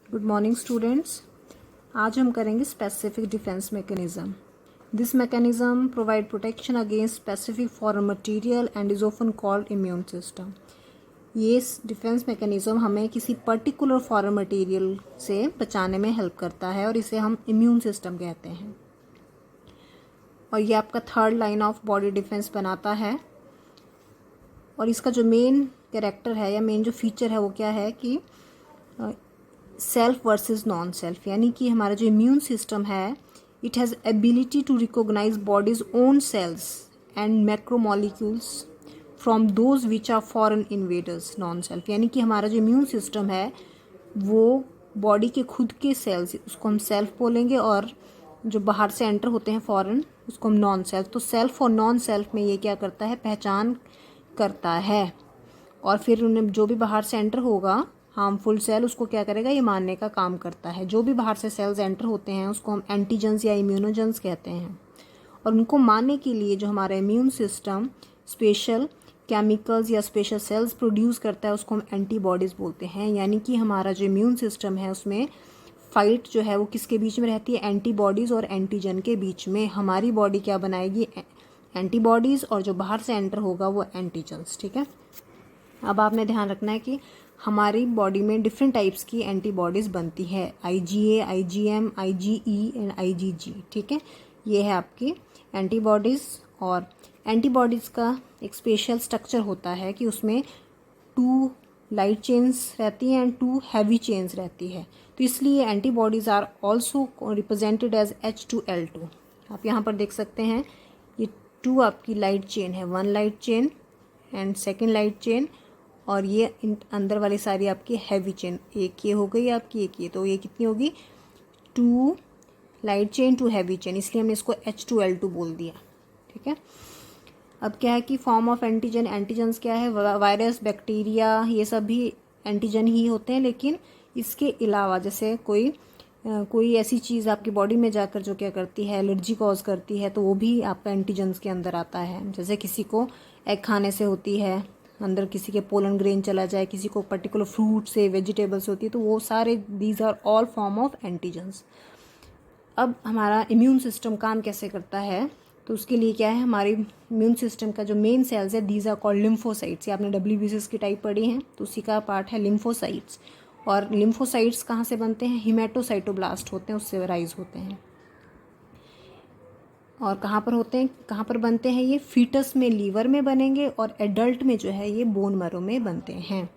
Good morning students. आज हम करेंगे specific defence mechanism. This mechanism provide protection against specific foreign material and is often called immune system. ये defence mechanism हमें किसी particular foreign material से बचाने में हेल्प करता है और इसे हम इम्यून सिस्टम कहते हैं। और ये आपका third line of body defence बनाता है। और इसका जो मेन कैरेक्टर है या मेन जो फीचर है वो क्या है कि सेल्फ वर्सेस नॉन सेल्फ, यानी कि हमारा जो इम्यून सिस्टम है it has ability to recognise body's own cells and macromolecules from those which are foreign invaders non self, यानी कि हमारा जो इम्यून सिस्टम है वो बॉडी के खुद के सेल्स, उसको हम सेल्फ बोलेंगे, और जो बाहर से एंटर होते हैं फॉरेन उसको हम नॉन सेल्फ। तो सेल्फ और नॉन सेल्फ में ये क्या करता है, पहचान करता है। और फिर उन्हें जो भी बाहर से एंटर होगा हार्मफुल सेल, उसको क्या करेगा, ये मारने का काम करता है। जो भी बाहर से सेल्स एंटर होते हैं उसको हम एंटीजेंस या इम्यूनोजेंस कहते हैं। और उनको मारने के लिए जो हमारा इम्यून सिस्टम स्पेशल केमिकल्स या स्पेशल सेल्स प्रोड्यूस करता है उसको हम एंटीबॉडीज़ बोलते हैं। यानी कि हमारा जो इम्यून सिस्टम है उसमें फाइट जो है वो किसके बीच में रहती है, एंटीबॉडीज़ और एंटीजन के बीच में। हमारी बॉडी क्या बनाएगी, एंटीबॉडीज़, और जो बाहर से एंटर होगा वो एंटीजन्स। ठीक है। अब आपने ध्यान रखना है कि हमारी बॉडी में डिफरेंट टाइप्स की एंटीबॉडीज़ बनती है, IgA, IgM, IgE and IgG। ठीक है, ये है आपकी एंटीबॉडीज़। और एंटीबॉडीज़ का एक स्पेशल स्ट्रक्चर होता है कि उसमें 2 लाइट चेन्स रहती हैं एंड 2 हैवी चेन्स रहती है। तो इसलिए antibodies are also represented as H2L2। आप यहाँ पर देख सकते हैं ये 2 आपकी लाइट चेन है, 1 light chain and second light chain, और ये अंदर वाली सारी आपकी हैवी चेन। एक ये हो गई आपकी, एक ये, तो ये कितनी होगी, 2 लाइट चेन 2 हैवी चेन, इसलिए हमने इसको H2L2 बोल दिया। ठीक है। अब क्या है कि फॉर्म ऑफ एंटीजन, एंटीजन्स क्या है, वायरस, बैक्टीरिया, ये सब भी एंटीजन ही होते हैं। लेकिन इसके अलावा जैसे कोई ऐसी चीज़ आपकी बॉडी में जाकर जो क्या करती है, एलर्जी कॉज करती है, तो वो भी आपका एंटीजन्स के अंदर आता है। जैसे किसी को एग खाने से होती है, अंदर किसी के पोलन ग्रेन चला जाए, किसी को पर्टिकुलर फ्रूट से, वेजिटेबल से होती है, तो वो सारे these are all form of antigens. अब हमारा इम्यून सिस्टम काम कैसे करता है, तो उसके लिए क्या है, हमारी इम्यून सिस्टम का जो मेन सेल्स है दीज आर कॉल्ड लिम्फोसाइट्स। ये आपने WBCS की टाइप पढ़ी हैं, तो उसी का पार्ट है लिम्फोसाइट्स। और लिम्फोसाइट्स कहाँ से बनते हैं, हिमेटोसाइटोब्लास्ट होते हैं, उससे राइज होते हैं। और कहाँ पर होते हैं, कहाँ पर बनते हैं, ये फीटस में लीवर में बनेंगे, और एडल्ट में जो है ये बोन मैरो में बनते हैं।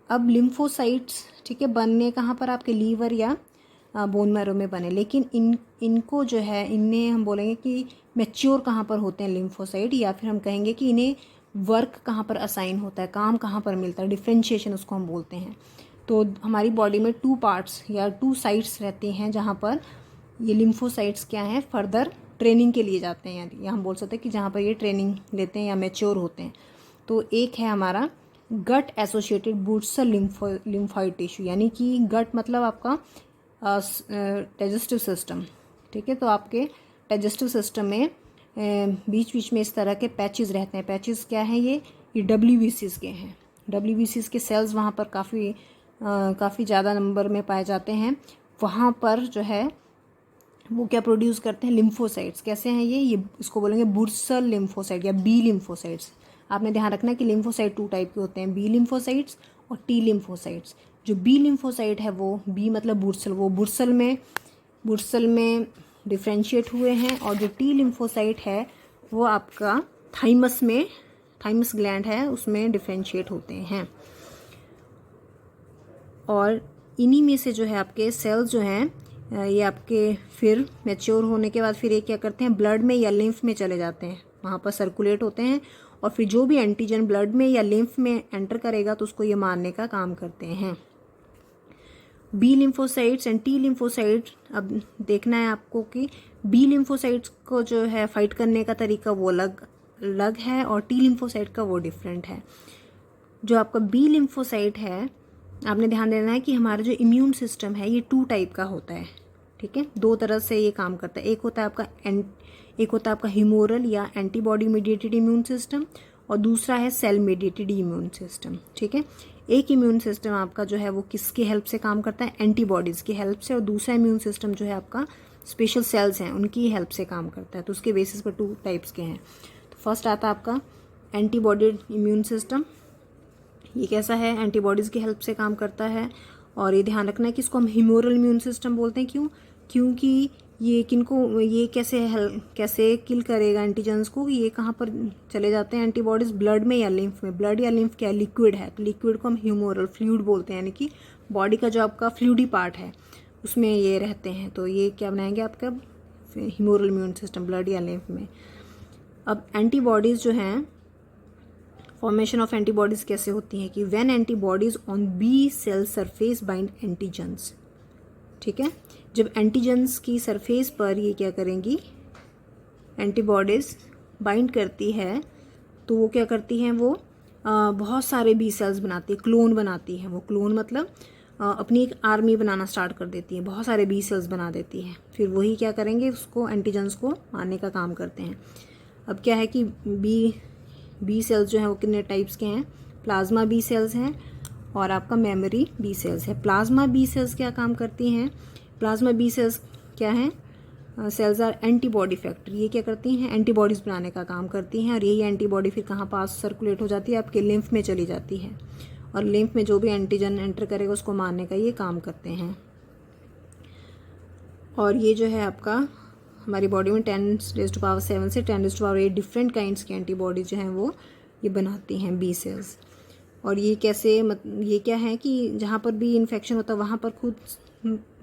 अब लिम्फोसाइट्स, ठीक है, बनने कहाँ पर, आपके लीवर या बोन मैरो में बने। लेकिन इनको जो है, इन्हें हम बोलेंगे कि मैच्योर कहाँ पर होते हैं लिम्फोसाइट, या फिर हम कहेंगे कि इन्हें वर्क कहाँ पर असाइन होता है, काम कहाँ पर मिलता है, डिफ्रेंशिएशन उसको हम बोलते हैं। तो हमारी बॉडी में 2 पार्ट्स या 2 साइट्स रहती हैं जहाँ पर ये लिम्फोसाइट्स क्या हैं, फर्दर ट्रेनिंग के लिए जाते हैं, या हम बोल सकते हैं कि जहाँ पर ये ट्रेनिंग लेते हैं या मैच्योर होते हैं। तो एक है हमारा गट एसोसिएटेड बुर्सल लिम्फोइड टिश्यू, यानी कि गट मतलब आपका डाइजेस्टिव सिस्टम। ठीक है, तो आपके डाइजेस्टिव सिस्टम में बीच बीच में इस तरह के पैचेस रहते हैं। पैचेस क्या हैं, ये WBCS के हैं। WBCS के सेल्स वहाँ पर काफ़ी ज़्यादा नंबर में पाए जाते हैं। वहाँ पर जो है वो क्या प्रोड्यूस करते हैं, लिम्फोसाइट्स। कैसे हैं ये इसको बोलेंगे बुर्सल लिम्फोसाइट या B लिम्फोसाइट्स। आपने ध्यान रखना है कि लिम्फोसाइट 2 टाइप के होते हैं, B लिम्फोसाइट्स और T लिम्फोसाइट्स। जो B लिम्फोसाइट है वो B मतलब बुर्सल, वो बुर्सल में डिफ्रेंशिएट हुए हैं। और जो T लिम्फोसाइट है वो आपका थाइमस ग्लैंड है उसमें डिफ्रेंशिएट होते हैं। और इन्हीं में से जो है आपके सेल्स जो हैं ये आपके फिर मैच्योर होने के बाद फिर ये क्या करते हैं, ब्लड में या लिम्फ में चले जाते हैं, वहाँ पर सर्कुलेट होते हैं। और फिर जो भी एंटीजन ब्लड में या लिम्फ में एंटर करेगा तो उसको ये मारने का काम करते हैं। B lymphocytes and T lymphocytes, अब देखना है आपको कि B लिम्फोसाइट्स को जो है फाइट करने का तरीका वो अलग है और T लिम्फोसाइट का वो डिफरेंट है। जो आपका B लिम्फोसाइट है, आपने ध्यान देना है कि हमारा जो इम्यून सिस्टम है ये 2 टाइप का होता है। ठीक है, 2 तरह से ये काम करता है। एक होता है आपका ह्यूमोरल या एंटीबॉडी मीडिएटेड इम्यून सिस्टम, और दूसरा है सेल मीडिएटेड इम्यून सिस्टम। ठीक है, एक इम्यून सिस्टम आपका जो है वो किसके हेल्प से काम करता है, एंटीबॉडीज़ की हेल्प से, और दूसरा इम्यून सिस्टम जो है आपका स्पेशल सेल्स हैं उनकी हेल्प से काम करता है। तो उसके बेसिस पर 2 टाइप्स के हैं। तो फर्स्ट आता है आपका एंटीबॉडी इम्यून सिस्टम। ये कैसा है, एंटीबॉडीज़ की हेल्प से काम करता है। और ये ध्यान रखना है कि इसको हम ह्यूमोरल इम्यून सिस्टम बोलते हैं। क्यों? क्योंकि ये किनको, ये कैसे किल करेगा एंटीजन्स को, ये कहाँ पर चले जाते हैं एंटीबॉडीज़, ब्लड में या लिम्फ में। ब्लड या लिम्फ क्या है, लिक्विड है, तो लिक्विड को हम ह्यूमोरल फ्लूइड बोलते हैं, यानी कि बॉडी का जो आपका फ्लूइडी पार्ट है उसमें ये रहते हैं। तो ये क्या बनाएंगे आपका ह्यूमोरल इम्यून सिस्टम, ब्लड या लिम्फ में। अब एंटीबॉडीज़ जो हैं, फॉर्मेशन ऑफ एंटीबॉडीज़ कैसे होती हैं कि when antibodies on B cell surface bind antigens. ठीक है, जब एंटीजन्स की सरफेस पर ये क्या करेंगी, एंटीबॉडीज़ बाइंड करती है, तो वो क्या करती हैं, वो बहुत सारे बी सेल्स बनाती है, क्लोन बनाती है। वो क्लोन मतलब अपनी एक आर्मी बनाना स्टार्ट कर देती है, बहुत सारे बी सेल्स बना देती है। फिर वही क्या करेंगे, उसको एंटीजन्स को मारने का काम करते हैं। अब क्या है कि बी सेल्स जो हैं वो कितने टाइप्स के हैं, प्लाज्मा बी सेल्स हैं और आपका मेमोरी बी सेल्स है। प्लाज्मा बी सेल्स क्या काम करती हैं, प्लाज्मा बी सेल्स क्या हैं, सेल्स आर एंटीबॉडी फैक्टर। ये क्या करती हैं, एंटीबॉडीज़ बनाने का काम करती हैं। और यही एंटीबॉडी फिर कहाँ पास सर्कुलेट हो जाती है, आपके लिम्फ में चली जाती है। और लिम्फ में जो भी एंटीजन एंटर करेगा उसको मारने का ये काम करते हैं। और ये जो है आपका हमारी बॉडी में 10⁻7 से 10⁻8 डिफरेंट काइंड्स की एंटीबॉडी जो हैं वो ये बनाती हैं बी सेल्स। और ये कैसे ये क्या है कि जहाँ पर भी इन्फेक्शन होता है वहाँ पर खुद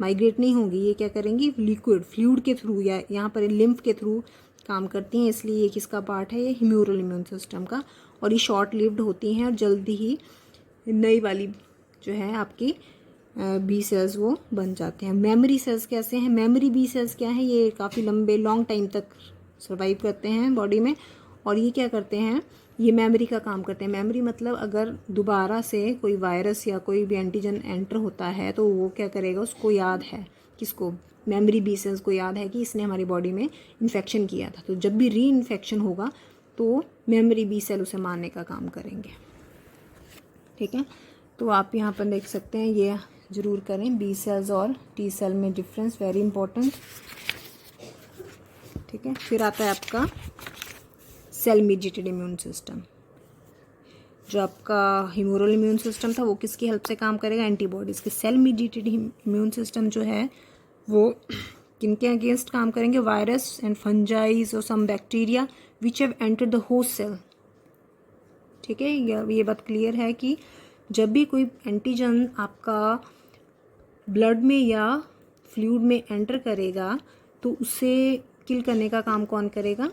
माइग्रेट नहीं होंगी, ये क्या करेंगी, लिक्विड फ्लूइड के थ्रू या यहाँ पर लिम्फ के थ्रू काम करती हैं। इसलिए ये किसका पार्ट है, ये ह्यूमोरल इम्यून सिस्टम का। और ये शॉर्ट लिव्ड होती हैं और जल्दी ही नई वाली जो है आपकी बी सेल्स वो बन जाते हैं। मेमोरी सेल्स कैसे हैं, मेमोरी बी सेल्स क्या है, ये काफ़ी लंबे लॉन्ग टाइम तक सर्वाइव करते हैं बॉडी में। और ये क्या करते हैं, ये मेमोरी का काम करते हैं। मेमोरी मतलब अगर दोबारा से कोई वायरस या कोई भी एंटीजन एंटर होता है तो वो क्या करेगा, उसको याद है, किसको, मेमोरी बी सेल्स को याद है कि इसने हमारी बॉडी में इन्फेक्शन किया था। तो जब भी री इन्फेक्शन होगा तो मेमोरी बी सेल उसे मारने का काम करेंगे। ठीक है, तो आप यहाँ पर देख सकते हैं, ये ज़रूर करें, बी सेल्स और टी सेल में डिफरेंस, वेरी इंपॉर्टेंट। ठीक है, फिर आता है आपका सेल मीडिएटेड इम्यून सिस्टम। जो आपका ह्यूमोरल इम्यून सिस्टम था वो किसकी हेल्प से काम करेगा, एंटीबॉडीज़ के। सेल मीडिएटेड इम्यून सिस्टम जो है वो किनके अगेंस्ट काम करेंगे, वायरस एंड फंजाइज और some bacteria which have entered the host cell. ठीक है, ये बात क्लियर है कि जब भी कोई एंटीजन आपका ब्लड में या फ्लूइड में एंटर करेगा तो उसे किल करने का काम कौन करेगा,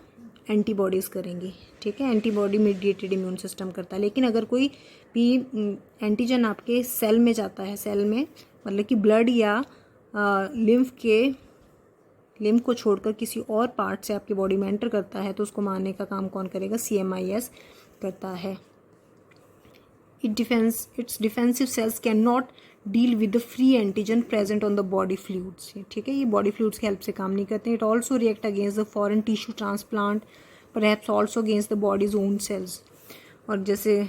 एंटीबॉडीज़ करेंगी। ठीक है, एंटीबॉडी मीडिएटेड इम्यून सिस्टम करता है। लेकिन अगर कोई भी एंटीजन आपके सेल में जाता है, सेल में मतलब कि ब्लड या लिम्फ को छोड़कर किसी और पार्ट से आपकी बॉडी में एंटर करता है तो उसको मारने का काम कौन करेगा, CMIS करता है। Its defensive cells cannot deal with the free antigen present on the body fluids। ठीक है, ये बॉडी फ्लूइड्स की हेल्प से काम नहीं करते। It also react against the foreign tissue transplant, perhaps also against the body's own cells. और जैसे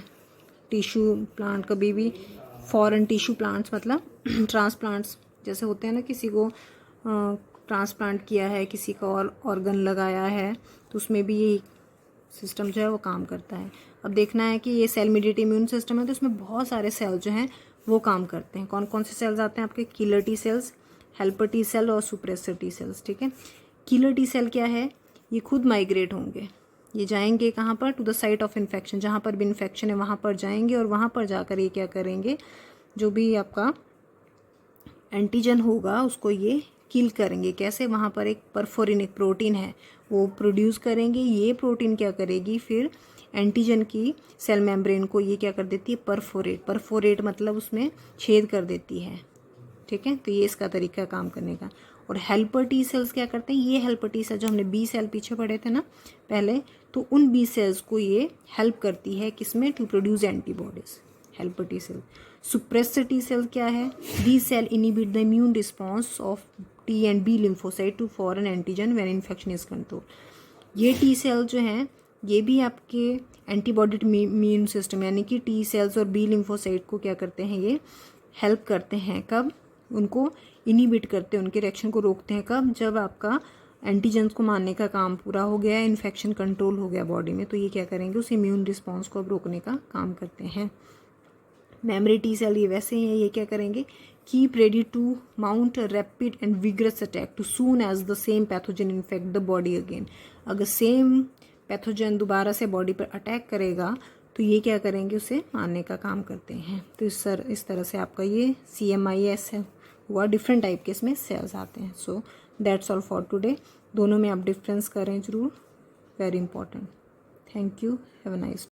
टिश्यू प्लांट, कभी भी फॉरेन टिश्यू प्लांट्स मतलब ट्रांसप्लांट्स जैसे होते हैं ना, किसी को ट्रांसप्लांट किया है, किसी का और ऑर्गन लगाया है, तो उसमें भी यही सिस्टम जो है वो काम करता है। अब देखना है कि ये सेल मीडिएटेड इम्यून सिस्टम है तो इसमें बहुत सारे सेल जो हैं वो काम करते हैं। कौन कौन से सेल्स आते हैं आपके, killer T cells, helper T cell और सुप्रेसर टी सेल्स। ठीक है, किलर टी सेल क्या है, ये खुद माइग्रेट होंगे, ये जाएंगे कहाँ पर, to the site of infection, जहाँ पर भी इन्फेक्शन है वहाँ पर जाएंगे और वहाँ पर जाकर ये क्या करेंगे, जो भी आपका एंटीजन होगा उसको ये किल करेंगे। कैसे, वहाँ पर एक परफोरिनिक प्रोटीन है वो प्रोड्यूस करेंगे। ये प्रोटीन क्या करेगी, फिर एंटीजन की सेल मेम्ब्रेन को ये क्या कर देती है, परफोरेट मतलब उसमें छेद कर देती है। ठीक है, तो ये इसका तरीका काम करने का। और हेल्पर टी सेल्स क्या करते हैं, ये हेल्पर टी सेल जो हमने बी सेल पीछे पढ़े थे ना पहले, तो उन बी सेल्स को ये हेल्प करती है किसमें, to produce antibodies, helper T cell. Suppressor T cell क्या है, the cell inhibit the immune response of T and B lymphocyte to foreign antigen when infection is controlled। ये टी सेल जो हैं ये भी आपके एंटीबॉडी इम्यून सिस्टम यानी कि टी सेल्स और बी लिम्फोसाइट को क्या करते हैं, ये हेल्प करते हैं। कब? उनको इनिबिट करते हैं, उनके रिएक्शन को रोकते हैं। कब? जब आपका एंटीजेंस को मारने का काम पूरा हो गया, इन्फेक्शन कंट्रोल हो गया बॉडी में, तो ये क्या करेंगे, उस इम्यून रिस्पॉन्स को अब रोकने का काम करते हैं। मेमोरी टी सेल ये वैसे हैं, ये क्या करेंगे, keep ready to mount a rapid and vigorous attack to soon as the same pathogen infect the body again. अगर सेम पैथोजन दोबारा से बॉडी पर अटैक करेगा तो ये क्या करेंगे, उसे मारने का काम करते हैं। तो इस तरह से आपका ये CMIS है हुआ, डिफरेंट टाइप के इसमें सेल्स आते हैं। So that's all for today. दोनों में आप डिफरेंस करें जरूर, very important. Thank you, have a nice